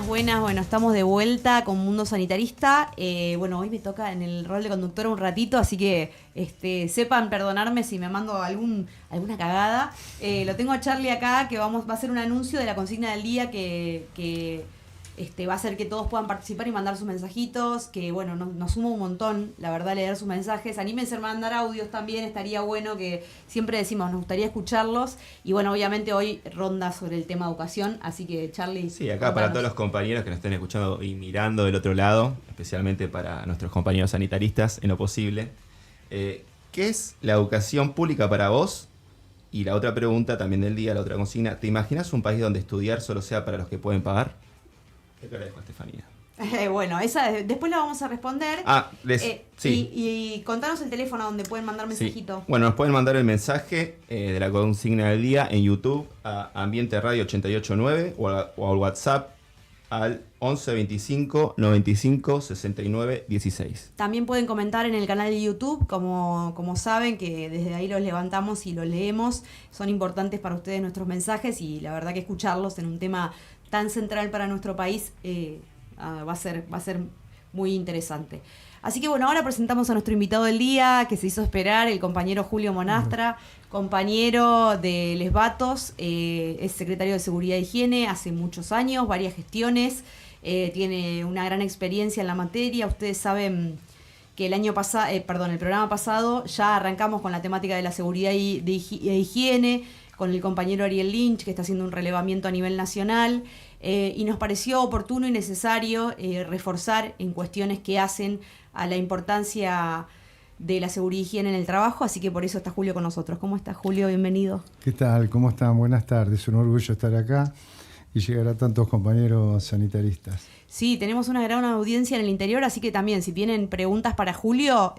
buenas. Bueno, estamos de vuelta con Mundo Sanitarista. Bueno, hoy me toca en el rol de conductora un ratito, así que sepan perdonarme si me mando alguna cagada. Lo tengo a Charlie acá, que va a hacer un anuncio de la consigna del día que va a hacer que todos puedan participar y mandar sus mensajitos, que bueno, nos suma un montón, la verdad, leer sus mensajes. Anímense a mandar audios también, estaría bueno, que siempre decimos, nos gustaría escucharlos. Y bueno, obviamente hoy ronda sobre el tema educación, así que Charlie... Sí, acá contanos. Para todos los compañeros que nos estén escuchando y mirando del otro lado, especialmente para nuestros compañeros sanitaristas, en lo posible, ¿qué es la educación pública para vos? Y la otra pregunta también del día, la otra consigna, ¿te imaginas un país donde estudiar solo sea para los que pueden pagar? ¿Qué te agradezco, Estefanía? Bueno, esa después la vamos a responder. Sí. Y contanos el teléfono donde pueden mandar mensajito. Sí. Bueno, nos pueden mandar el mensaje de la consigna del día en YouTube a Ambiente Radio 889 o al WhatsApp al 11 25 95 69 16. También pueden comentar en el canal de YouTube, como saben, que desde ahí los levantamos y los leemos. Son importantes para ustedes nuestros mensajes y la verdad que escucharlos en un tema tan central para nuestro país va a ser muy interesante. Así que bueno, ahora presentamos a nuestro invitado del día, que se hizo esperar, el compañero Julio Monastra, compañero de Les Batos, es secretario de Seguridad e Higiene hace muchos años, varias gestiones, tiene una gran experiencia en la materia. Ustedes saben que el programa pasado ya arrancamos con la temática de la seguridad e higiene, con el compañero Ariel Lynch, que está haciendo un relevamiento a nivel nacional, y nos pareció oportuno y necesario reforzar en cuestiones que hacen a la importancia de la seguridad y higiene en el trabajo, así que por eso está Julio con nosotros. ¿Cómo estás, Julio? Bienvenido. ¿Qué tal? ¿Cómo están? Buenas tardes. Un orgullo estar acá y llegar a tantos compañeros sanitaristas. Sí, tenemos una gran audiencia en el interior, así que también si tienen preguntas para Julio,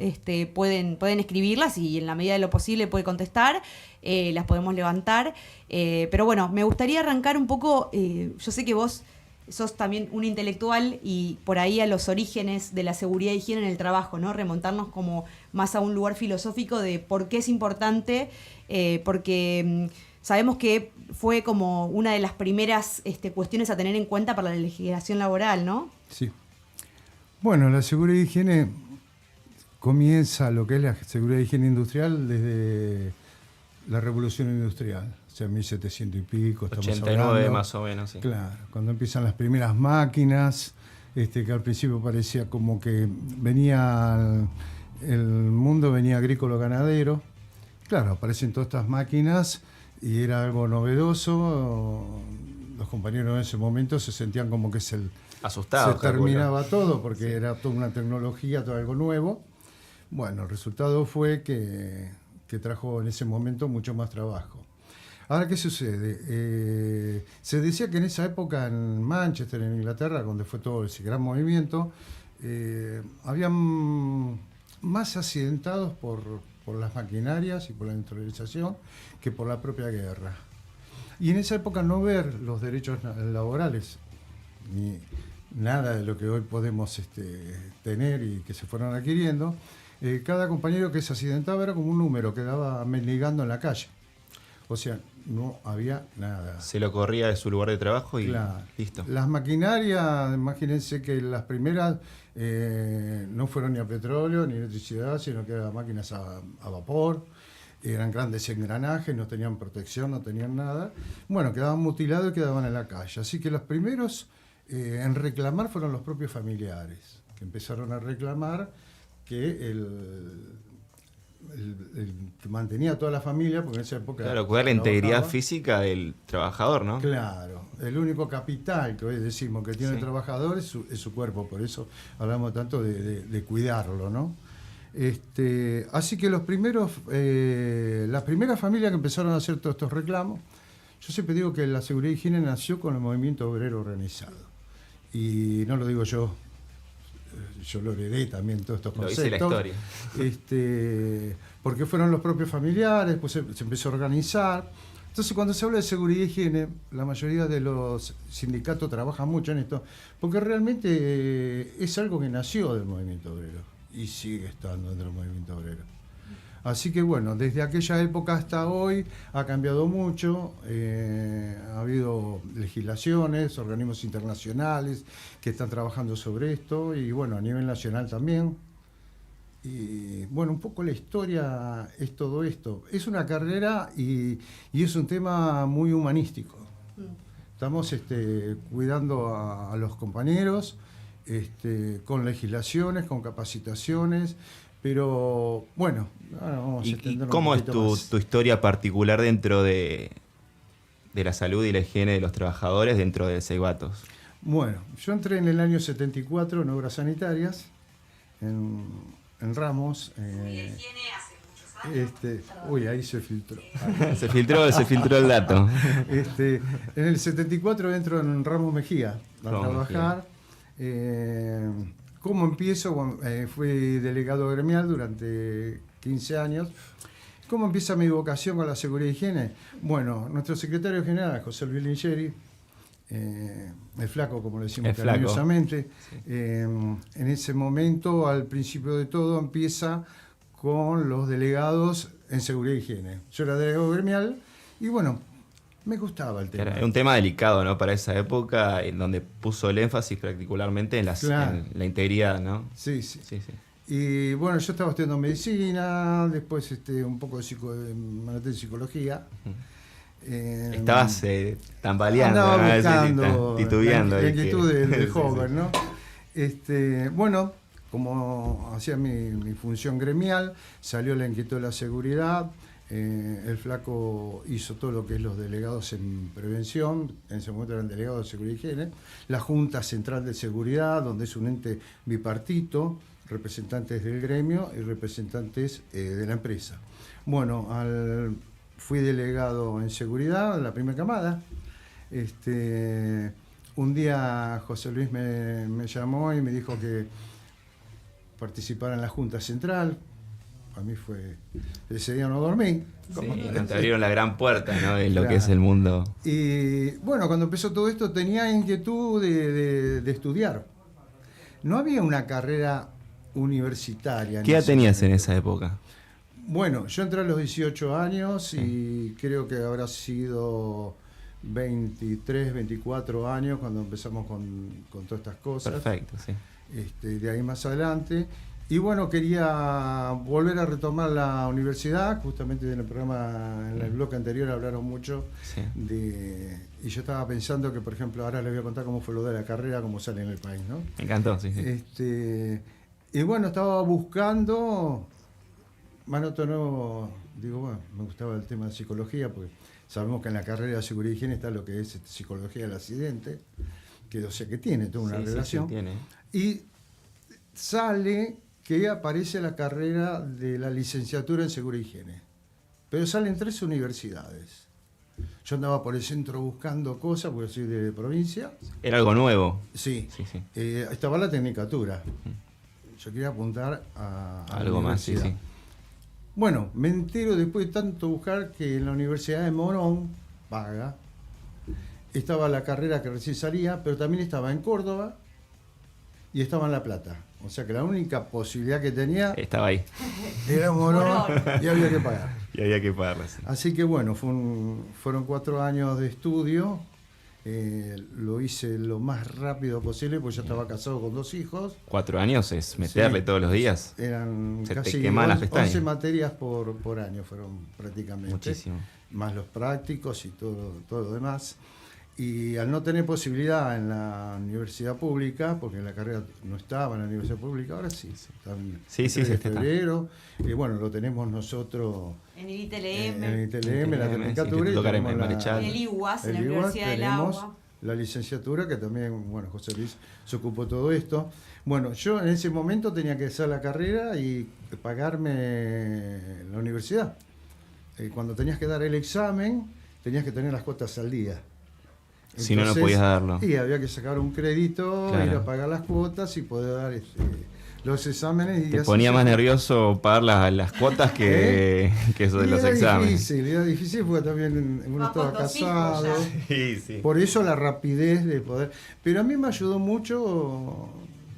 pueden escribirlas y en la medida de lo posible puede contestar, las podemos levantar. Pero bueno, me gustaría arrancar un poco, yo sé que vos sos también un intelectual y por ahí a los orígenes de la seguridad e higiene en el trabajo, ¿no? Remontarnos como más a un lugar filosófico de por qué es importante, porque sabemos que fue como una de las primeras cuestiones a tener en cuenta para la legislación laboral, ¿no? Sí. Bueno, la seguridad y higiene comienza lo que es la seguridad y higiene industrial desde la revolución industrial, o sea, 1700 y pico. 89 más o menos, sí. Claro, cuando empiezan las primeras máquinas, que al principio parecía como que el mundo venía agrícola-ganadero. Claro, aparecen todas estas máquinas y era algo novedoso. Los compañeros en ese momento se sentían como que asustados, se terminaba todo, porque era toda una tecnología, todo algo nuevo. Bueno, el resultado fue que trajo en ese momento mucho más trabajo. Ahora, ¿qué sucede? Se decía que en esa época en Manchester, en Inglaterra, donde fue todo ese gran movimiento, habían más accidentados por las maquinarias y por la industrialización que por la propia guerra. Y en esa época no ver los derechos laborales, ni nada de lo que hoy podemos tener y que se fueron adquiriendo, cada compañero que se accidentaba era como un número que daba mendigando en la calle. O sea, no había nada. Se lo corría de su lugar de trabajo y listo. Las maquinarias, imagínense que las primeras no fueron ni a petróleo ni electricidad, sino que eran máquinas a vapor, eran grandes engranajes, no tenían protección, no tenían nada. Bueno, quedaban mutilados y quedaban en la calle. Así que los primeros en reclamar fueron los propios familiares, que empezaron a reclamar que el que mantenía a toda la familia, porque en esa época... Claro, cuidar la integridad física del trabajador, ¿no? Claro, el único capital que hoy decimos que tiene el trabajador es su cuerpo, por eso hablamos tanto de cuidarlo, ¿no? Así que las primeras familias que empezaron a hacer todos estos reclamos, yo siempre digo que la seguridad y higiene nació con el movimiento obrero organizado. Y no lo digo yo lo heredé también, todos estos conceptos. Lo dice la historia. Porque fueron los propios familiares, pues se empezó a organizar. Entonces, cuando se habla de seguridad y higiene, la mayoría de los sindicatos trabajan mucho en esto, porque realmente es algo que nació del movimiento obrero y sigue estando dentro del movimiento obrero. Así que bueno, desde aquella época hasta hoy ha cambiado mucho, ha habido legislaciones, organismos internacionales que están trabajando sobre esto y bueno, a nivel nacional también. Y bueno, un poco la historia es todo esto. Es una carrera y es un tema muy humanístico. Estamos cuidando a los compañeros con legislaciones, con capacitaciones. Pero bueno, ahora vamos a extender ¿Y cómo es tu historia particular dentro de la salud y la higiene de los trabajadores dentro de Ceibatos? Bueno, yo entré en el año 74 en obras sanitarias, en Ramos. Uy, ahí se filtró. se filtró el dato. En el 74 entro en Ramos Mejía a trabajar. ¿Cómo empiezo? Bueno, fui delegado gremial durante 15 años. ¿Cómo empieza mi vocación con la seguridad y higiene? Bueno, nuestro secretario general, José Luis Lingeri, el flaco, como le decimos cariñosamente, sí. En ese momento, al principio de todo, empieza con los delegados en seguridad y higiene. Yo era delegado gremial y bueno, me gustaba el tema. Era un tema delicado, ¿no? Para esa época, en donde puso el énfasis particularmente en la integridad, ¿no? Sí. Y bueno, yo estaba estudiando medicina, después un poco de psicología. Estabas tambaleando, andaba buscando titubeando. La inquietud del joven, ¿no? Bueno, como hacía mi función gremial, salió la inquietud de la seguridad. El flaco hizo todo lo que es los delegados en prevención, en ese momento eran delegados de seguridad y higiene, la Junta Central de Seguridad, donde es un ente bipartito, representantes del gremio y representantes de la empresa. Bueno, fui delegado en seguridad, la primera camada. Un día José Luis me llamó y me dijo que participara en la Junta Central. A mí ese día no dormí. Sí, te abrieron la gran puerta, ¿no? En lo que es el mundo. Y bueno, cuando empezó todo esto tenía inquietud de estudiar. No había una carrera universitaria. ¿Qué edad tenías en esa época? Bueno, yo entré a los 18 años y creo que habrá sido 23, 24 años cuando empezamos con todas estas cosas. Perfecto, sí. De ahí más adelante. Y bueno, quería volver a retomar la universidad, justamente en el programa, en el bloque anterior hablaron mucho y yo estaba pensando que, por ejemplo, ahora les voy a contar cómo fue lo de la carrera, cómo sale en el país, ¿no? Me encantó, sí. Y bueno, estaba buscando, digo, bueno, me gustaba el tema de psicología, porque sabemos que en la carrera de seguridad y higiene está lo que es psicología del accidente, que o sea que tiene toda una relación. Sí, tiene. Y sale que aparece la carrera de la licenciatura en seguridad y higiene. Pero salen 3 universidades. Yo andaba por el centro buscando cosas, porque soy de provincia. ¿Era algo nuevo? Sí. Estaba la tecnicatura. Yo quería apuntar a algo la más, sí. Bueno, me entero después de tanto buscar que en la Universidad de Morón, paga, estaba la carrera que recién salía, pero también estaba en Córdoba y estaba en La Plata. O sea que la única posibilidad que tenía estaba ahí. Era Morón y había que pagar. Y había que pagarla, sí. Así que bueno, fueron 4 años de estudio. Lo hice lo más rápido posible porque ya estaba casado con 2 hijos. 4 años es meterle todos los días. Eran Se casi te queman las pestañas. 11 materias por año fueron prácticamente. Muchísimo. Más los prácticos y todo lo demás. Y al no tener posibilidad en la universidad pública, porque la carrera no estaba en la universidad pública, ahora sí. En febrero. Y bueno, lo tenemos nosotros en el ITLM. En el ITLM, la tecnicatura. En el IUAS, en la Universidad del Agua. La licenciatura, que también, bueno, José Luis se ocupó de todo esto. Bueno, yo en ese momento tenía que hacer la carrera y pagarme la universidad. Cuando tenías que dar el examen, tenías que tener las cuotas al día. Entonces, si no, no podías darlo. Sí, había que sacar un crédito, ir a pagar las cuotas y poder dar los exámenes. Te ponía más nervioso pagar las cuotas que eso de los exámenes. Era difícil porque también uno estaba casado. Sí. Por eso la rapidez de poder. Pero a mí me ayudó mucho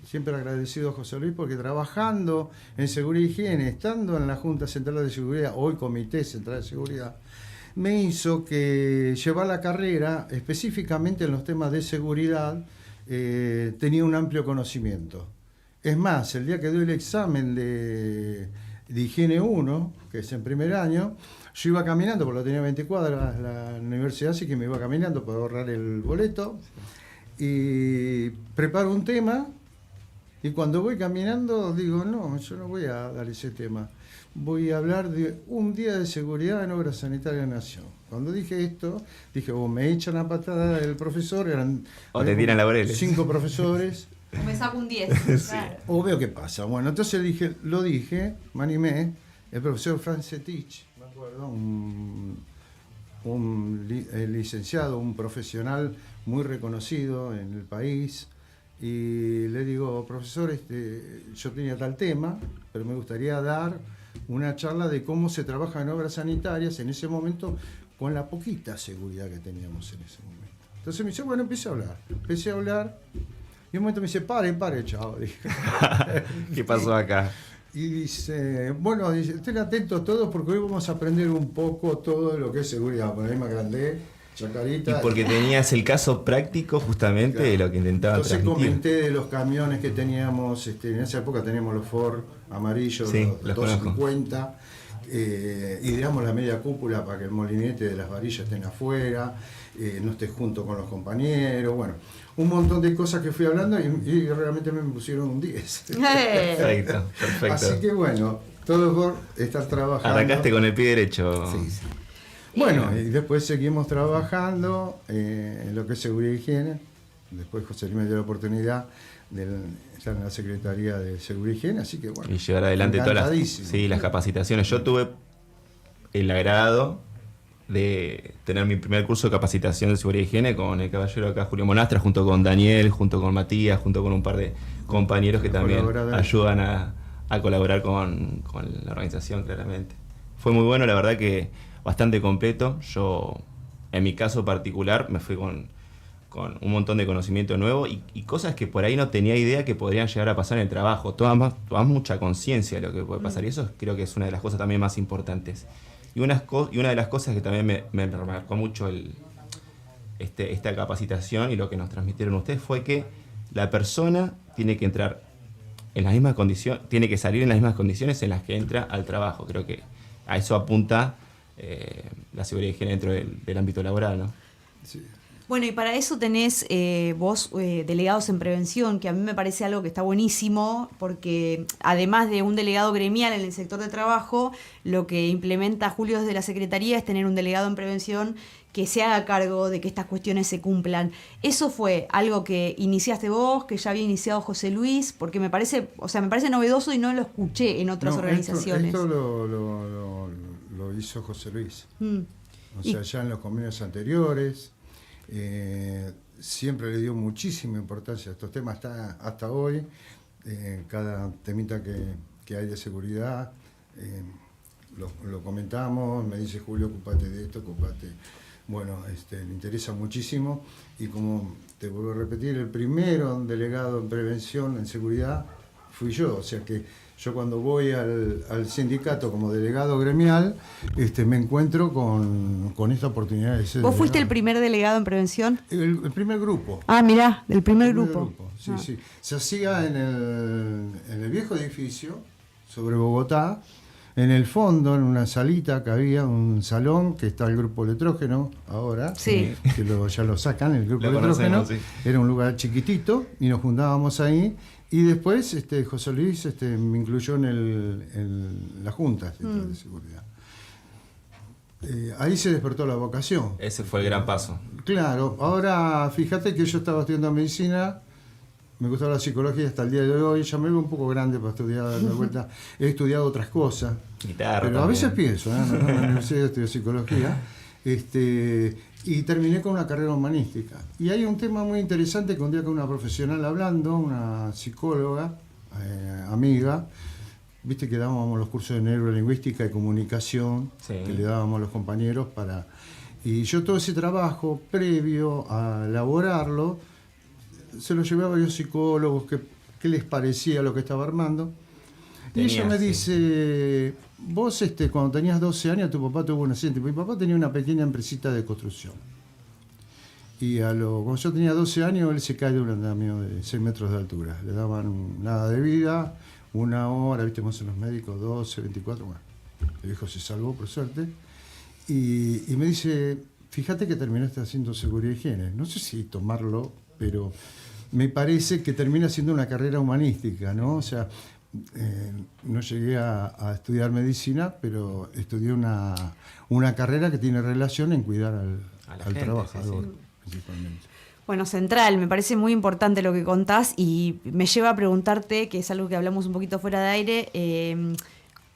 siempre agradecido a José Luis, porque trabajando en seguridad y higiene, estando en la Junta Central de Seguridad, hoy Comité Central de Seguridad, me hizo que llevar la carrera, específicamente en los temas de seguridad, tenía un amplio conocimiento. Es más, el día que doy el examen de Higiene 1, que es en primer año, yo iba caminando, porque lo tenía 20 cuadras la universidad, así que me iba caminando para ahorrar el boleto, y preparo un tema, y cuando voy caminando digo, no, yo no voy a dar ese tema, voy a hablar de un día de seguridad en Obras Sanitarias de la Nación. Cuando dije esto, dije, me echan a patada el profesor, o te tiran laureles. 5 profesores. O me saco un 10. Sí. Claro. O veo qué pasa. Bueno, entonces lo dije, me animé. El profesor Francetich, me acuerdo, licenciado, un profesional muy reconocido en el país. Y le digo, profesor, yo tenía tal tema, pero me gustaría dar una charla de cómo se trabaja en obras sanitarias en ese momento con la poquita seguridad que teníamos en ese momento. Entonces me dice, bueno, empecé a hablar. Y un momento me dice, pare, chao. ¿Qué pasó acá? Y dice, bueno, estén atentos todos porque hoy vamos a aprender un poco todo lo que es seguridad. Bueno, ahí me agrandé, chacarita. Y porque tenías el caso práctico justamente de lo que intentaba Entonces transmitir. comenté de los camiones que teníamos, en esa época teníamos los Ford amarillos, Sí, los los 250, y digamos la media cúpula para que el molinete de las varillas estén afuera, no esté junto con los compañeros, bueno, un montón de cosas que fui hablando y realmente me pusieron un 10. Perfecto. Así que bueno, todo por estar trabajando. Arrancaste con el pie derecho. Sí. Bueno, y después seguimos trabajando en lo que es seguridad y higiene. Después José Luis me dio la oportunidad de estar en la Secretaría de Seguridad y Higiene, así que bueno. Y llevar adelante todas las capacitaciones. Yo tuve el agrado de tener mi primer curso de capacitación de seguridad y higiene con el caballero acá, Julio Monastra, junto con Daniel, junto con Matías, junto con un par de compañeros que también ayudan a colaborar con la organización, claramente. Fue muy bueno, la verdad que bastante completo. Yo, en mi caso particular, me fui con un montón de conocimiento nuevo y cosas que por ahí no tenía idea que podrían llegar a pasar en el trabajo. Tomas mucha conciencia de lo que puede pasar y eso creo que es una de las cosas también más importantes. Y una de las cosas que también me marcó mucho esta capacitación y lo que nos transmitieron ustedes fue que la persona tiene que entrar en las mismas condiciones, tiene que salir en las mismas condiciones en las que entra al trabajo. Creo que a eso apunta la seguridad y higiene dentro del ámbito laboral, ¿no? Sí. Bueno, y para eso tenés vos delegados en prevención, que a mí me parece algo que está buenísimo, porque además de un delegado gremial en el sector de trabajo, lo que implementa Julio desde la Secretaría es tener un delegado en prevención que se haga cargo de que estas cuestiones se cumplan. ¿Eso fue algo que iniciaste vos, que ya había iniciado José Luis? Porque me parece novedoso y no lo escuché en otras organizaciones. Esto lo hizo José Luis. O sea, ya en los convenios anteriores. Siempre le dio muchísima importancia a estos temas hasta hoy. Cada temita que hay de seguridad lo comentamos, me dice Julio, ocupate de esto, ocupate. Bueno, le interesa muchísimo y como te vuelvo a repetir, el primero delegado en prevención en seguridad fui yo, o sea que yo cuando voy al sindicato como delegado gremial, me encuentro con esta oportunidad de ser ¿Vos fuiste el delegado. primer delegado en prevención? El primer grupo. Ah, mirá, del primer grupo. Sí, sí. Se hacía en el viejo edificio, sobre Bogotá, en el fondo, en una salita que había un salón, que está el grupo electrógeno ahora, Sí. que ya lo sacan, el grupo Lo electrógeno. conocemos, sí. Era un lugar chiquitito y nos juntábamos ahí. Y después José Luis me incluyó en la Junta de Seguridad. Ahí se despertó la vocación. Ese fue el gran paso. Claro, ahora fíjate que yo estaba estudiando medicina, me gustaba la psicología hasta el día de hoy, ya me veo un poco grande para estudiar de vuelta, he estudiado otras cosas, Guitarra pero a también. veces pienso, en la universidad estudié psicología, y terminé con una carrera humanística. Y hay un tema muy interesante que un día con una profesional hablando, una psicóloga, amiga, viste que dábamos los cursos de neurolingüística y comunicación, Sí. que le dábamos a los compañeros y yo todo ese trabajo previo a elaborarlo se lo llevé a varios psicólogos qué les parecía lo que estaba armando. Y Tenía, ella me sí. dice, vos cuando tenías 12 años tu papá tuvo un accidente. Mi papá tenía una pequeña empresita de construcción. Y cuando yo tenía 12 años, él se cae de un andamio de 6 metros de altura. Le daban nada de vida, 1 hora, viste, más en los médicos, 12, 24, bueno. El viejo se salvó, por suerte. Y me dice, fíjate que terminaste haciendo seguridad y higiene. No sé si tomarlo, pero me parece que termina siendo una carrera humanística, ¿no? O sea, no llegué a estudiar medicina, pero estudié una carrera que tiene relación en cuidar A la al gente, trabajador, sí, principalmente. Bueno, central, me parece muy importante lo que contás y me lleva a preguntarte, que es algo que hablamos un poquito fuera de aire,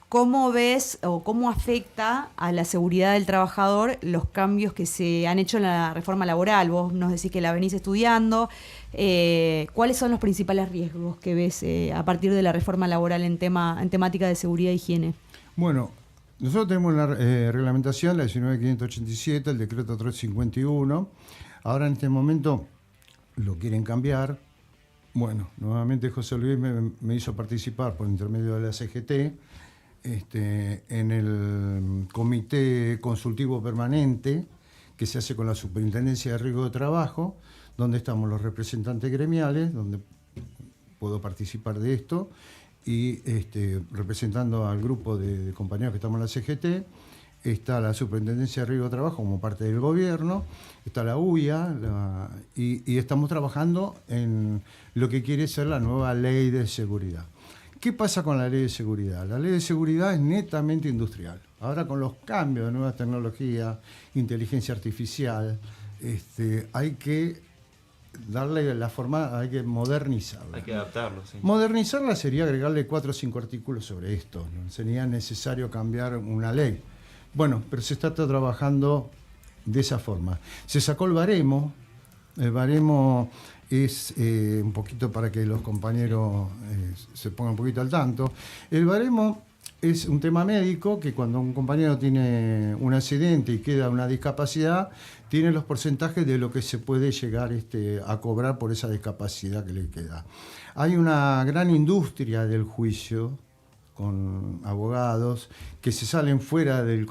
¿cómo ves o cómo afecta a la seguridad del trabajador los cambios que se han hecho en la reforma laboral? Vos nos decís que la venís estudiando. ¿Cuáles son los principales riesgos que ves a partir de la reforma laboral en temática de seguridad e higiene? Bueno, nosotros tenemos la reglamentación, la 19.587, el decreto 351. Ahora en este momento lo quieren cambiar. Bueno, nuevamente José Luis me hizo participar por intermedio de la CGT en el comité consultivo permanente que se hace con la Superintendencia de Riesgo de Trabajo, donde estamos los representantes gremiales, donde puedo participar de esto, y representando al grupo de compañeros que estamos en la CGT, está la Superintendencia de Riesgo de Trabajo como parte del gobierno, está la UIA, y estamos trabajando en lo que quiere ser la nueva ley de seguridad. ¿Qué pasa con la ley de seguridad? La ley de seguridad es netamente industrial. Ahora con los cambios de nuevas tecnologías, inteligencia artificial, hay que darle la forma, hay que modernizarla. Hay que adaptarlo, sí. Modernizarla sería agregarle 4 o 5 artículos sobre esto. No sería necesario cambiar una ley. Bueno, pero se está trabajando de esa forma. Se sacó el baremo. El baremo es un poquito para que los compañeros se pongan un poquito al tanto. El baremo es un tema médico que cuando un compañero tiene un accidente y queda una discapacidad, tiene los porcentajes de lo que se puede llegar a cobrar por esa discapacidad que le queda. Hay una gran industria del juicio con abogados que se salen fuera de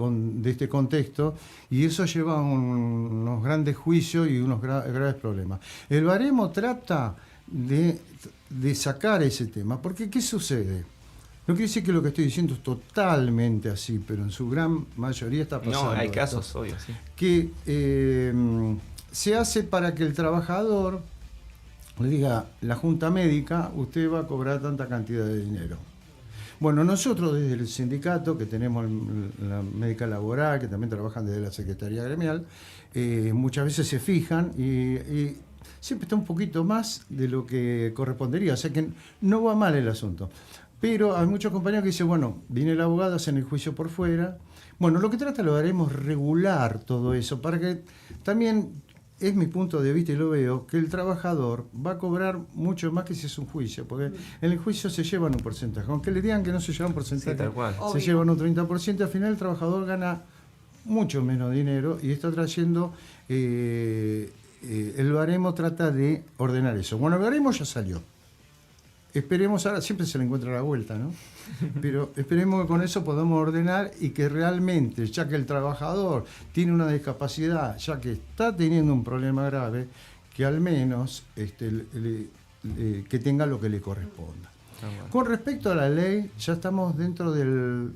este contexto y eso lleva a unos grandes juicios y unos graves problemas. El baremo trata de sacar ese tema, porque ¿qué sucede? No quiere decir que lo que estoy diciendo es totalmente así, pero en su gran mayoría está pasando. No, hay casos, obvio, sí. Que se hace para que el trabajador le diga, la junta médica, usted va a cobrar tanta cantidad de dinero. Bueno, nosotros desde el sindicato, que tenemos la médica laboral, que también trabajan desde la Secretaría Gremial, muchas veces se fijan y siempre está un poquito más de lo que correspondería. O sea que no va mal el asunto. Pero hay muchos compañeros que dicen, bueno, viene el abogado, hacen el juicio por fuera. Bueno, lo que trata lo haremos regular todo eso, para que también, es mi punto de vista y lo veo, que el trabajador va a cobrar mucho más que si es un juicio, porque en el juicio se llevan un porcentaje. Aunque le digan que no se llevan un porcentaje, Sí, tal cual. se llevan un 30%, al final el trabajador gana mucho menos dinero y está trayendo... el baremo trata de ordenar eso. Bueno, el baremo ya salió. Esperemos ahora, siempre se le encuentra la vuelta, ¿no? Pero esperemos que con eso podamos ordenar y que realmente, ya que el trabajador tiene una discapacidad, ya que está teniendo un problema grave, que al menos que tenga lo que le corresponda. Con respecto a la ley, ya estamos dentro del,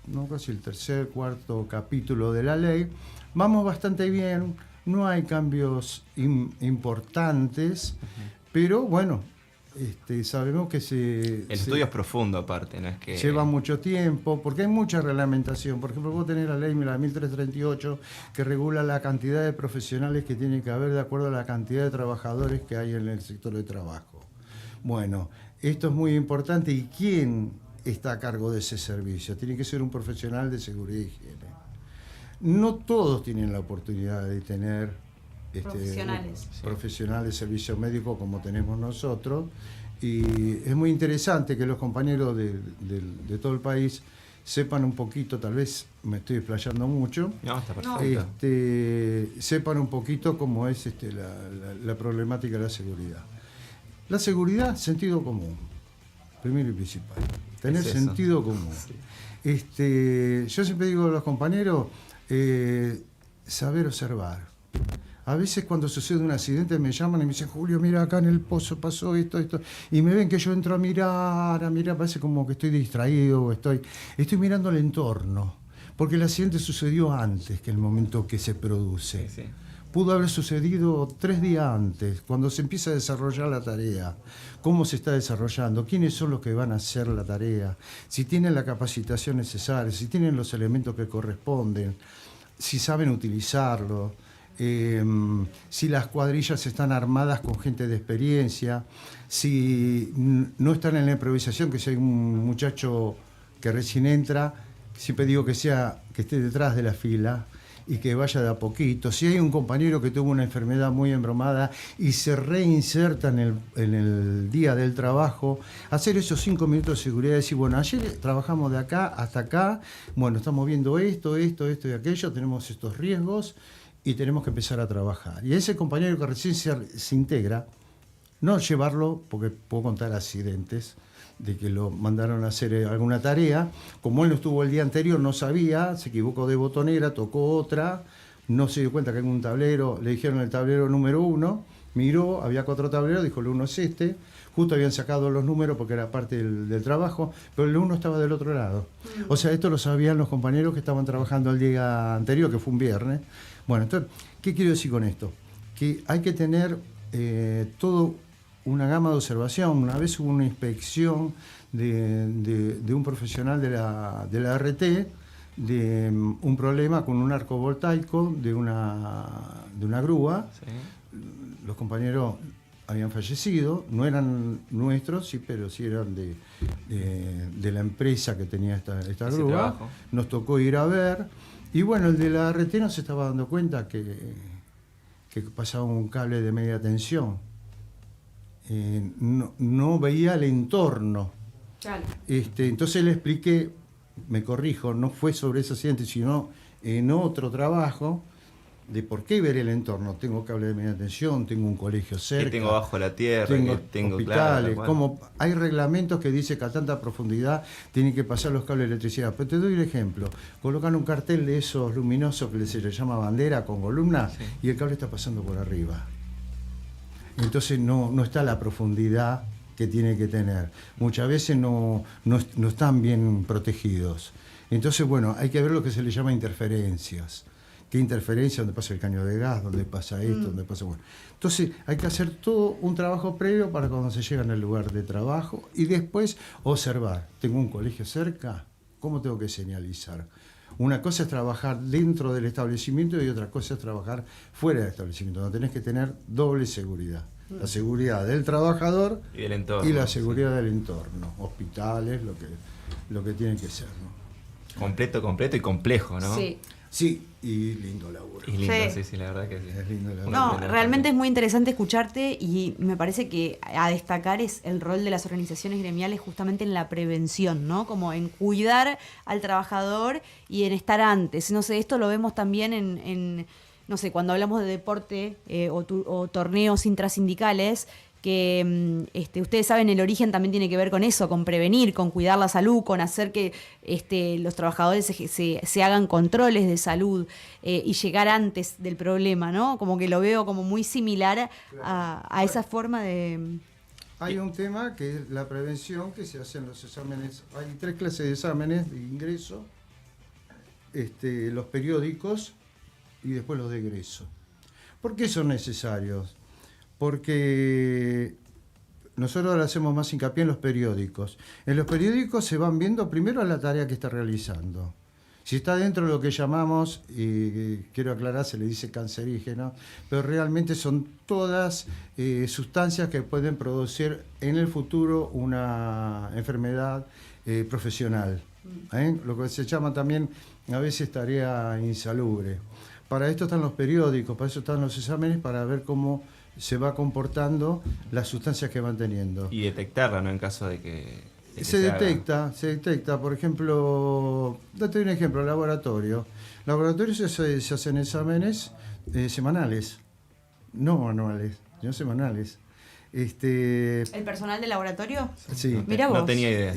no casi el tercer, cuarto capítulo de la ley. Vamos bastante bien, no hay cambios importantes, pero bueno, sabemos que El estudio es profundo aparte, no es que... lleva mucho tiempo, porque hay mucha reglamentación. Por ejemplo, vos tenés la ley, la 1338, que regula la cantidad de profesionales que tiene que haber de acuerdo a la cantidad de trabajadores que hay en el sector de trabajo. Bueno, esto es muy importante. ¿Y quién está a cargo de ese servicio? Tiene que ser un profesional de seguridad y higiene. No todos tienen la oportunidad de tener profesionales de servicio médico como tenemos nosotros, y es muy interesante que los compañeros de todo el país sepan un poquito, tal vez me estoy explayando mucho, No, está perfecto. sepan un poquito cómo es la problemática de la seguridad. La seguridad, sentido común, primero y principal. Tener Es eso. sentido común. Yo siempre digo a los compañeros, saber observar. A veces cuando sucede un accidente me llaman y me dicen, Julio, mira, acá en el pozo pasó esto. Y me ven que yo entro a mirar, parece como que estoy distraído, estoy mirando el entorno. Porque el accidente sucedió antes que el momento que se produce. Sí, sí. Pudo haber sucedido 3 días antes, cuando se empieza a desarrollar la tarea. ¿Cómo se está desarrollando? ¿Quiénes son los que van a hacer la tarea? Si tienen la capacitación necesaria, si tienen los elementos que corresponden, si saben utilizarlo, si las cuadrillas están armadas con gente de experiencia, si no están en la improvisación, que si hay un muchacho que recién entra, siempre digo que esté detrás de la fila y que vaya de a poquito. Si hay un compañero que tuvo una enfermedad muy embromada y se reinserta en el día del trabajo, hacer esos 5 minutos de seguridad y decir, bueno, ayer trabajamos de acá hasta acá, bueno, estamos viendo esto y aquello, tenemos estos riesgos y tenemos que empezar a trabajar. Y ese compañero que recién se integra, no llevarlo, porque puedo contar accidentes, de que lo mandaron a hacer alguna tarea, como él no estuvo el día anterior, no sabía, se equivocó de botonera, tocó otra, no se dio cuenta que en un tablero, le dijeron el tablero número 1, miró, había 4 tableros, dijo el 1 es este, justo habían sacado los números porque era parte del trabajo, pero el 1 estaba del otro lado. O sea, esto lo sabían los compañeros que estaban trabajando el día anterior, que fue un viernes. Bueno, entonces, ¿qué quiero decir con esto? Que hay que tener todo una gama de observación. Una vez hubo una inspección de un profesional de la RT, de un problema con un arco voltaico de una grúa. Sí. Los compañeros habían fallecido, no eran nuestros, sí, pero sí eran de la empresa que tenía esta grúa. Trabajo. Nos tocó ir a ver, y bueno, el de la RT no se estaba dando cuenta que pasaba un cable de media tensión. No veía el entorno. Claro. Entonces le expliqué, me corrijo, no fue sobre ese accidente, sino en otro trabajo, de por qué ver el entorno. Tengo cable de media tensión, tengo un colegio cerca. Que tengo bajo la tierra, tengo claro, hospitales. bueno. Como hay reglamentos que dicen que a tanta profundidad tienen que pasar los cables de electricidad. Pero te doy un ejemplo. Colocan un cartel de esos luminosos que se le llama bandera con columna, Sí. y el cable está pasando por arriba. Entonces no está la profundidad que tiene que tener. Muchas veces no están bien protegidos. Entonces, bueno, hay que ver lo que se le llama interferencias. ¿Qué interferencia? ¿Dónde pasa el caño de gas? ¿Dónde pasa esto? ¿Dónde pasa...? Bueno. Entonces, hay que hacer todo un trabajo previo para cuando se llega al lugar de trabajo y después observar. ¿Tengo un colegio cerca? ¿Cómo tengo que señalizar? Una cosa es trabajar dentro del establecimiento y otra cosa es trabajar fuera del establecimiento. No tenés que tener doble seguridad. La seguridad del trabajador Y del entorno. y la seguridad del entorno. Hospitales, lo que tiene que ser, ¿no? Completo y complejo, ¿no? Sí. Sí, y lindo laburo. Y lindo, Sí. sí, la verdad que sí. Es lindo laburo. Una No, plena realmente es muy interesante escucharte y me parece que a destacar es el rol de las organizaciones gremiales justamente en la prevención, ¿no? Como en cuidar al trabajador y en estar antes. No sé, esto lo vemos también en no sé, cuando hablamos de deporte o torneos intrasindicales, que ustedes saben, el origen también tiene que ver con eso, con prevenir, con cuidar la salud, con hacer que los trabajadores se hagan controles de salud y llegar antes del problema, ¿no? Como que lo veo como muy similar a esa forma de... Hay un tema que es la prevención, que se hacen los exámenes. Hay 3 clases de exámenes de ingreso, los periódicos y después los de egreso. ¿Por qué son necesarios? Porque nosotros ahora hacemos más hincapié en los periódicos. En los periódicos se van viendo primero la tarea que está realizando. Si está dentro de lo que llamamos, y quiero aclarar, se le dice cancerígeno, pero realmente son todas sustancias que pueden producir en el futuro una enfermedad profesional. Lo que se llama también a veces tarea insalubre. Para esto están los periódicos, para eso están los exámenes, para ver cómo se va comportando las sustancias que van teniendo. Y detectarla, ¿no? En caso de que Se detecta, por ejemplo, date un ejemplo, laboratorio. Laboratorios se hacen exámenes semanales, no anuales, sino semanales. ¿El personal de laboratorio? Sí. Mirá vos. No tenía idea.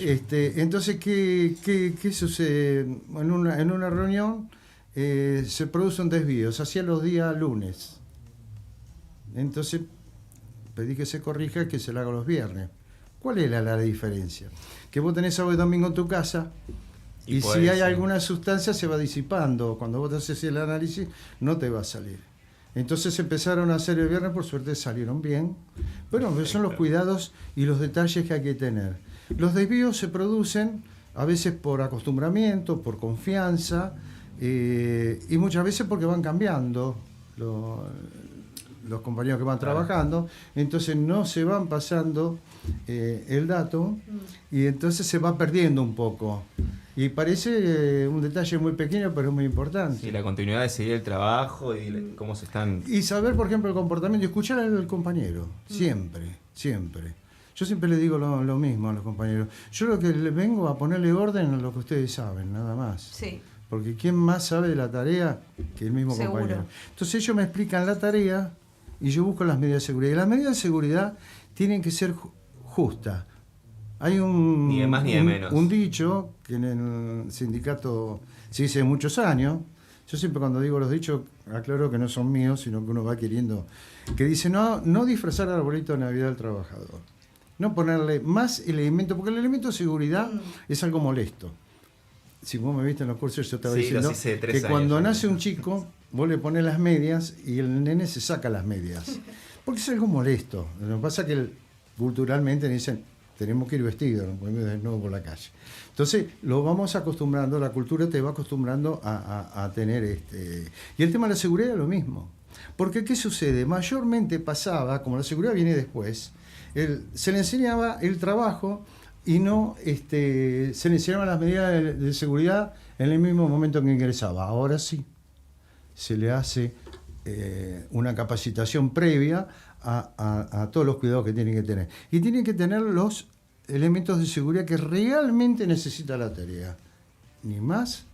Entonces, ¿qué sucede? En una reunión se produce un desvío, se hacía los días lunes. Entonces pedí que se corrija y que se lo haga los viernes. ¿Cuál es la diferencia? Que vos tenés sábado y domingo en tu casa y si hay alguna sustancia se va disipando. Cuando vos te haces el análisis no te va a salir. Entonces empezaron a hacer el viernes, por suerte salieron bien. Pero son los cuidados y los detalles que hay que tener. Los desvíos se producen a veces por acostumbramiento, por confianza y muchas veces porque van cambiando los compañeros que van trabajando, entonces no se van pasando el dato y entonces se va perdiendo un poco. Y parece un detalle muy pequeño, pero es muy importante. Sí, la continuidad de seguir el trabajo y cómo se están... Y saber, por ejemplo, el comportamiento, y escuchar al compañero, siempre. Yo siempre le digo lo mismo a los compañeros. Yo lo que le vengo a ponerle orden a lo que ustedes saben, nada más. Sí. Porque ¿quién más sabe de la tarea que el mismo Seguro. compañero? Entonces ellos me explican la tarea y yo busco las medidas de seguridad. Y las medidas de seguridad tienen que ser justas. Hay Ni de más ni de menos. un dicho que en el sindicato se dice de muchos años. Yo siempre cuando digo los dichos aclaro que no son míos, sino que uno va queriendo. Que dice, no disfrazar el arbolito de Navidad al trabajador. No ponerle más elemento, porque el elemento de seguridad es algo molesto. Si vos me viste en los cursos, yo estaba diciendo que cuando nace un chico, vos le pones las medias y el nene se saca las medias. Porque es algo molesto. Lo que pasa es que culturalmente dicen, tenemos que ir vestidos, no podemos ir desnudos por la calle. Entonces, lo vamos acostumbrando, la cultura te va acostumbrando a tener Y el tema de la seguridad es lo mismo. Porque, ¿qué sucede? Mayormente pasaba, como la seguridad viene después, se le enseñaba el trabajo y no se le enseñaban las medidas de seguridad en el mismo momento en que ingresaba. Ahora sí, se le hace una capacitación previa a todos los cuidados que tienen que tener. Y tienen que tener los elementos de seguridad que realmente necesita la tarea. Ni más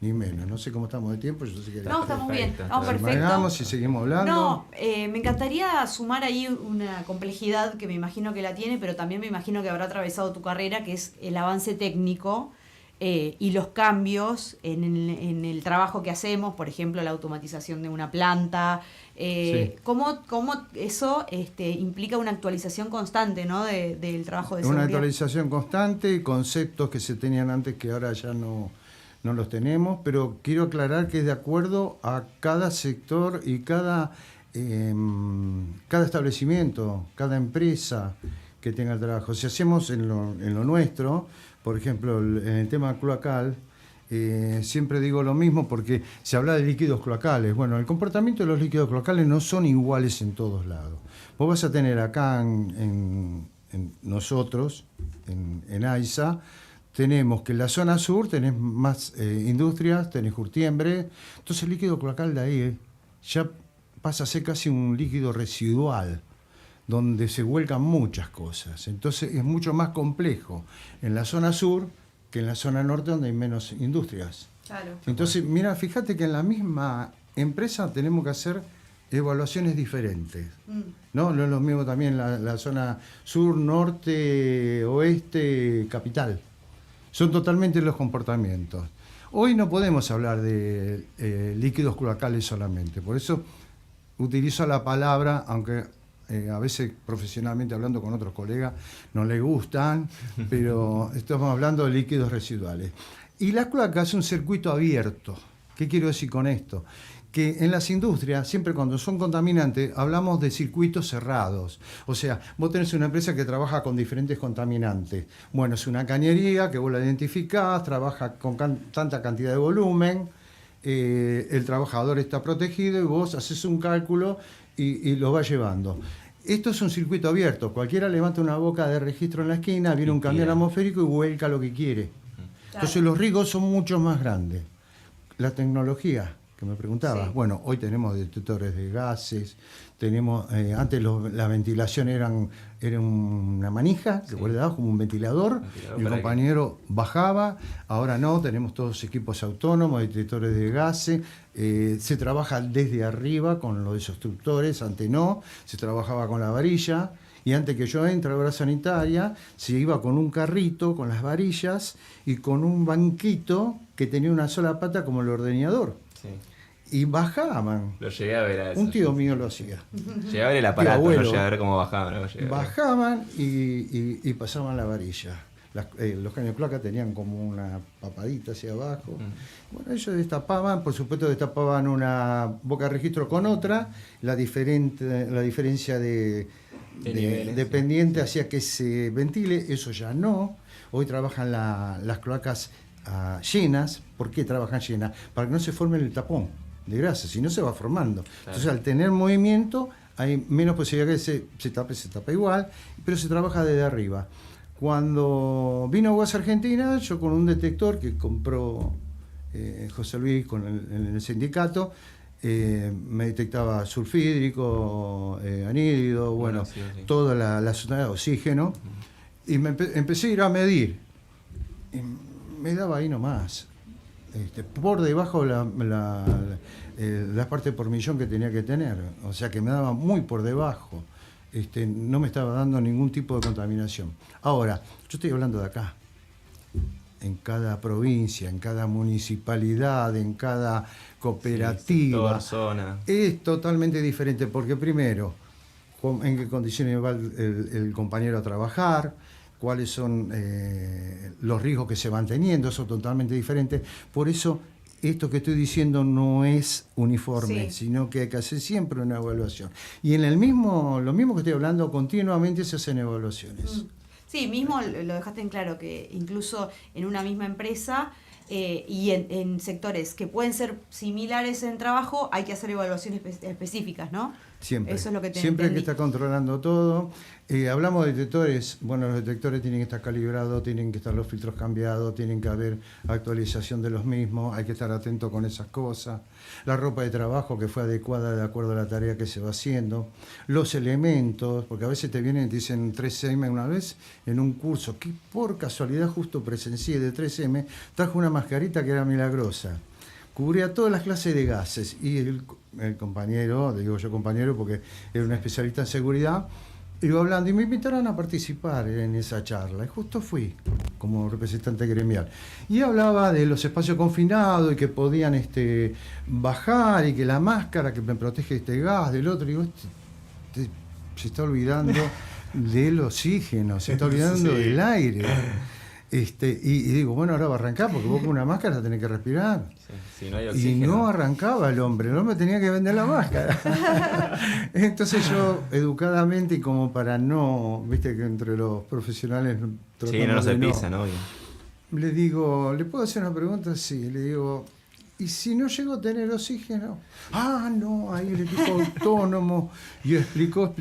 ni menos. No sé cómo estamos de tiempo. Yo sé que No, estamos bien, estamos perfectos. Manejamos y seguimos hablando. No, me encantaría sumar ahí una complejidad que me imagino que la tiene, pero también me imagino que habrá atravesado tu carrera, que es el avance técnico y los cambios en el trabajo que hacemos, por ejemplo, la automatización de una planta. Sí. ¿Cómo eso implica una actualización constante, ¿no? del trabajo de seguridad? Una actualización constante, conceptos que se tenían antes que ahora ya no los tenemos, pero quiero aclarar que es de acuerdo a cada sector y cada establecimiento, cada empresa que tenga el trabajo. Si hacemos en lo nuestro, por ejemplo, en el tema cloacal, siempre digo lo mismo porque se habla de líquidos cloacales. Bueno, el comportamiento de los líquidos cloacales no son iguales en todos lados. Vos vas a tener acá en nosotros, en AISA, tenemos que en la zona sur tenés más industrias, tenés curtiembre, entonces el líquido cloacal de ahí ya pasa a ser casi un líquido residual, donde se vuelcan muchas cosas. Entonces es mucho más complejo en la zona sur que en la zona norte, donde hay menos industrias. Claro. Entonces, mira, fíjate que en la misma empresa tenemos que hacer evaluaciones diferentes. No es lo mismo también la zona sur, norte, oeste, capital. Son totalmente los comportamientos. Hoy no podemos hablar de líquidos cloacales solamente, por eso utilizo la palabra, aunque a veces profesionalmente hablando con otros colegas no les gustan, pero estamos hablando de líquidos residuales. Y la cloaca es un circuito abierto. ¿Qué quiero decir con esto? Que en las industrias, siempre cuando son contaminantes, hablamos de circuitos cerrados. O sea, vos tenés una empresa que trabaja con diferentes contaminantes. Bueno, es una cañería que vos la identificás, trabaja con tanta cantidad de volumen, el trabajador está protegido y vos haces un cálculo y lo vas llevando. Esto es un circuito abierto. Cualquiera levanta una boca de registro en la esquina, viene un camión atmosférico y vuelca lo que quiere. Entonces los riesgos son mucho más grandes. La tecnología que me preguntabas, bueno, hoy tenemos detectores de gases, tenemos antes la ventilación era una manija que vos le dabas como un ventilador y el compañero bajaba. Ahora no, tenemos todos equipos autónomos, detectores de gases, se trabaja desde arriba con los desobstructores, antes no, se trabajaba con la varilla Y antes que yo entre a obra sanitaria, se iba con un carrito, con las varillas y con un banquito que tenía una sola pata como el ordeñador. Sí. Y bajaban. Lo llegué a ver a eso. Un tío mío lo hacía. Llegué a ver el aparato, Tío abuelo. no llegué a ver cómo bajaban. No llegué a ver. Bajaban y pasaban la varilla. Los caños de placa tenían como una papadita hacia abajo. Bueno, ellos destapaban, por supuesto destapaban una boca de registro con otra, la diferencia de niveles, pendiente sí. hacía que se ventile, eso ya no. Hoy trabajan las cloacas llenas. ¿Por qué trabajan llenas? Para que no se forme el tapón de grasa, si no se va formando. Claro. Entonces al tener movimiento hay menos posibilidad que se tape igual, pero se trabaja desde arriba. Cuando vino Aguas Argentina, yo con un detector que compró José Luis en el sindicato, me detectaba sulfídrico, anhídrido, bueno, sí. toda la zona de oxígeno, y empecé a ir a medir. Y me daba ahí nomás, por debajo la parte por millón que tenía que tener, o sea que me daba muy por debajo. No me estaba dando ningún tipo de contaminación. Ahora, yo estoy hablando de acá. En cada provincia, en cada municipalidad, en cada cooperativa. Sector, zona. Es totalmente diferente porque primero, en qué condiciones va el compañero a trabajar, cuáles son los riesgos que se van teniendo, eso es totalmente diferente. Por eso, esto que estoy diciendo no es uniforme, sino que hay que hacer siempre una evaluación. Y en lo mismo que estoy hablando, continuamente se hacen evaluaciones. Sí, mismo lo dejaste en claro, que incluso en una misma empresa y en sectores que pueden ser similares en trabajo, hay que hacer evaluaciones específicas, ¿no? Siempre. Eso es lo que Siempre hay que entendí. estar controlando todo. Hablamos de detectores. Bueno, los detectores tienen que estar calibrados, tienen que estar los filtros cambiados, tienen que haber actualización de los mismos, hay que estar atento con esas cosas. La ropa de trabajo que fue adecuada de acuerdo a la tarea que se va haciendo. Los elementos, porque a veces te vienen y te dicen 3M una vez en un curso, que por casualidad justo presencié de 3M, trajo una mascarita que era milagrosa. Cubría todas las clases de gases y el compañero, digo yo compañero porque era un especialista en seguridad, iba hablando y me invitaron a participar en esa charla y justo fui como representante gremial y hablaba de los espacios confinados y que podían bajar y que la máscara que me protege este gas del otro, digo, se está olvidando del oxígeno, se está olvidando del aire. Y digo, bueno, ahora va a arrancar porque vos con una máscara tenés que respirar. Sí, no hay y oxígeno. no arrancaba el hombre tenía que vender la máscara. Entonces yo, educadamente y como para no, viste que entre los profesionales... Sí, no se pisa, ¿no? Le digo, ¿le puedo hacer una pregunta? Sí, le digo, ¿y si no llego a tener oxígeno? No, ahí el equipo autónomo. Y explicó.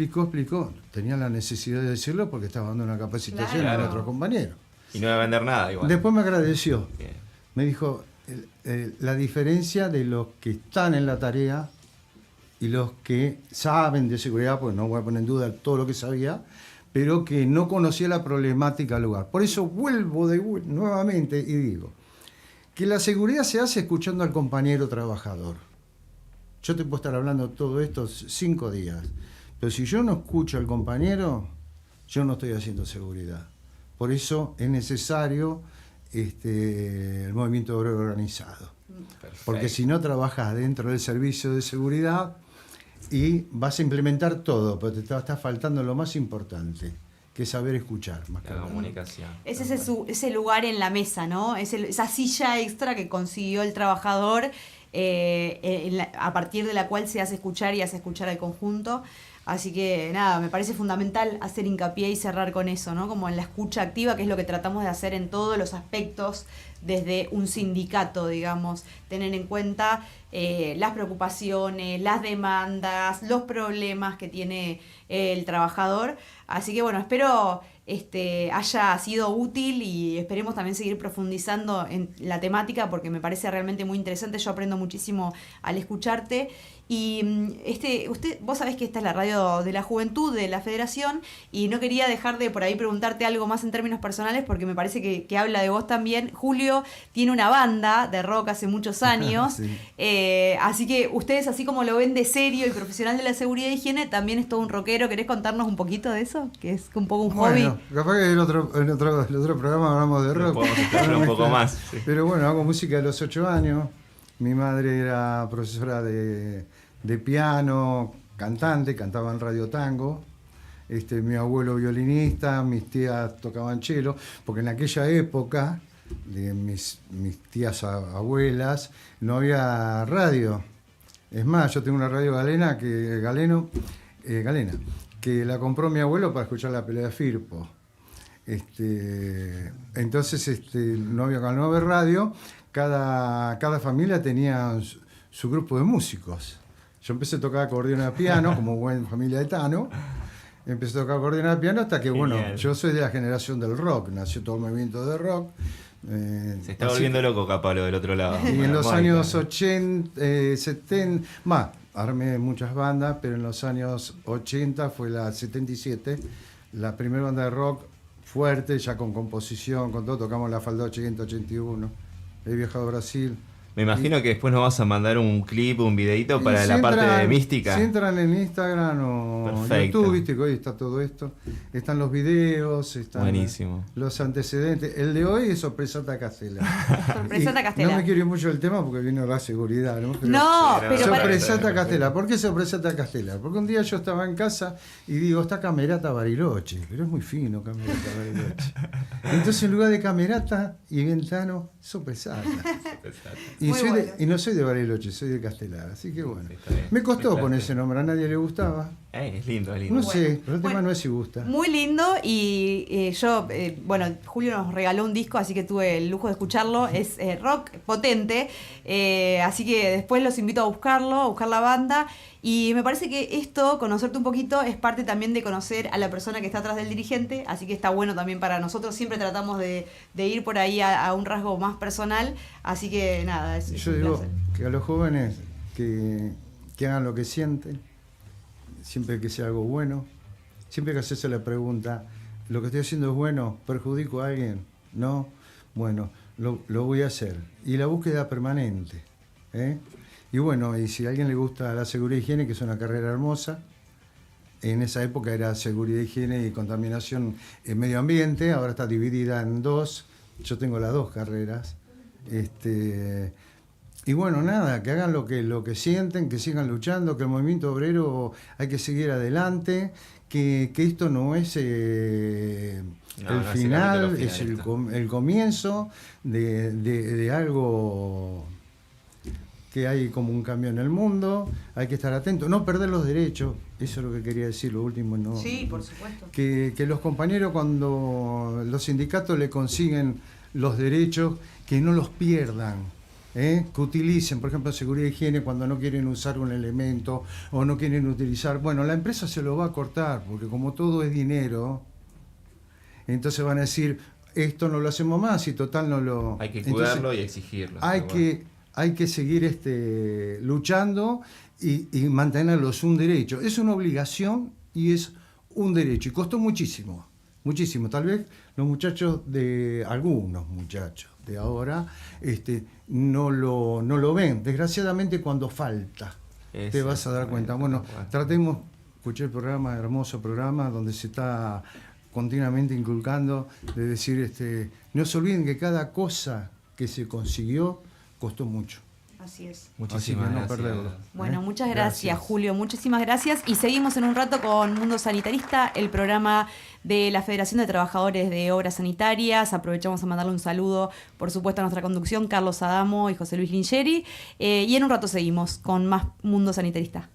Tenía la necesidad de decirlo porque estaba dando una capacitación a otro compañero. Y no iba a vender nada igual. Después me agradeció. Bien. Me dijo la diferencia de los que están en la tarea y los que saben de seguridad, pues no voy a poner en duda todo lo que sabía, pero que no conocía la problemática del lugar. Por eso vuelvo nuevamente y digo que la seguridad se hace escuchando al compañero trabajador. Yo te puedo estar hablando todo esto 5 días, pero si yo no escucho al compañero, yo no estoy haciendo seguridad. Por eso es necesario el movimiento obrero organizado. Perfecto. Porque si no trabajas dentro del servicio de seguridad y vas a implementar todo, pero te está faltando lo más importante, que es saber escuchar. Más que La nada. comunicación. Es ese lugar en la mesa, ¿no? Esa silla extra que consiguió el trabajador a partir de la cual se hace escuchar y hace escuchar al conjunto. Así que nada, me parece fundamental hacer hincapié y cerrar con eso, ¿no? Como en la escucha activa, que es lo que tratamos de hacer en todos los aspectos desde un sindicato, digamos. Tener en cuenta las preocupaciones, las demandas, los problemas que tiene el trabajador. Así que bueno, espero haya sido útil y esperemos también seguir profundizando en la temática porque me parece realmente muy interesante. Yo aprendo muchísimo al escucharte. Y vos sabés que esta es la radio de la juventud de la Federación y no quería dejar de por ahí preguntarte algo más en términos personales porque me parece que habla de vos también. Julio Julio tiene una banda de rock hace muchos años. Sí. Así que ustedes, así como lo ven de serio y profesional de la seguridad y higiene, también es todo un rockero. ¿Querés contarnos un poquito de eso? Que es un poco un hobby. Capaz que en el otro programa hablamos de rock. Podemos explorar un poco más. Sí. Pero bueno, hago música de los 8 años. Mi madre era profesora de piano, cantante, cantaba en Radio Tango. Mi abuelo violinista, mis tías tocaban cello, porque en aquella época de mis tías abuelas no había radio. Es más, yo tengo una radio galena galena, que la compró mi abuelo para escuchar la pelea de Firpo. Entonces no había radio, cada familia tenía su grupo de músicos. Yo empecé a tocar acordeón a piano, como buena familia de Tano. Empecé a tocar acordeón a piano hasta que, bueno, yo soy de la generación del rock, nació todo el movimiento de rock. Se está volviendo loco capaz lo del otro lado. Y en los años 80, 70, armé muchas bandas, pero en los años 80 fue la 77, la primera banda de rock fuerte, ya con composición, con todo, tocamos la Falda 80, 81, he viajado a Brasil. Me imagino que después nos vas a mandar un clip, un videito para la parte de mística. Si entran en Instagram o Perfecto. YouTube, viste que hoy está todo esto. Están los videos, están Buenísimo. Los antecedentes. El de hoy es Sorpresata Castela. Sorpresata Castela. No me quiero ir mucho del tema porque viene la seguridad, ¿no? Pero Sorpresata Castela. ¿Por qué Sorpresata Castela? Porque un día yo estaba en casa y digo, está Camerata Bariloche, pero es muy fino Camerata Bariloche. Entonces en lugar de Camerata y Ventano, Sorpresata. Y no soy de Bariloche, soy de Castelar, así que bueno. Me costó poner ese nombre, a nadie le gustaba. Es lindo, es lindo. No sé, pero el tema no es si gusta. Muy lindo y Julio nos regaló un disco, así que tuve el lujo de escucharlo. Es rock potente, así que después los invito a buscarlo, a buscar la banda. Y me parece que esto, conocerte un poquito, es parte también de conocer a la persona que está atrás del dirigente, así que está bueno también para nosotros. Siempre tratamos de ir por ahí a un rasgo más personal, así que nada, yo digo que a los jóvenes que hagan lo que sienten, siempre que sea algo bueno, siempre que hacerse la pregunta, ¿lo que estoy haciendo es bueno? ¿Perjudico a alguien? No, bueno, lo voy a hacer. Y la búsqueda permanente, ¿eh? Y bueno, y si a alguien le gusta la seguridad y higiene, que es una carrera hermosa, en esa época era seguridad, higiene y contaminación en medio ambiente, ahora está dividida en dos, yo tengo las dos carreras. Y bueno, nada, que hagan lo que sienten, que sigan luchando, que el movimiento obrero hay que seguir adelante, que esto no es el final, es el comienzo de algo que hay como un cambio en el mundo, hay que estar atentos, no perder los derechos, eso es lo que quería decir, lo último. No, sí, por supuesto. Que los compañeros cuando los sindicatos le consiguen los derechos, que no los pierdan, que utilicen, por ejemplo, seguridad y higiene cuando no quieren usar un elemento o no quieren utilizar, bueno, la empresa se lo va a cortar, porque como todo es dinero, entonces van a decir, esto no lo hacemos más y total no lo... Hay que cuidarlo y exigirlo. Hay que seguir luchando y mantenerlos un derecho. Es una obligación y es un derecho. Y costó muchísimo, muchísimo. Tal vez algunos muchachos de ahora, no lo ven. Desgraciadamente cuando falta, te vas a dar cuenta. Bueno, tratemos, escuché el programa, hermoso programa, donde se está continuamente inculcando, de decir, no se olviden que cada cosa que se consiguió costó mucho. Así es. Muchísimas gracias. Bueno, muchas gracias, Julio. Muchísimas gracias. Y seguimos en un rato con Mundo Sanitarista, el programa de la Federación de Trabajadores de Obras Sanitarias. Aprovechamos a mandarle un saludo, por supuesto, a nuestra conducción, Carlos Adamo y José Luis Lingeri. Y en un rato seguimos con más Mundo Sanitarista.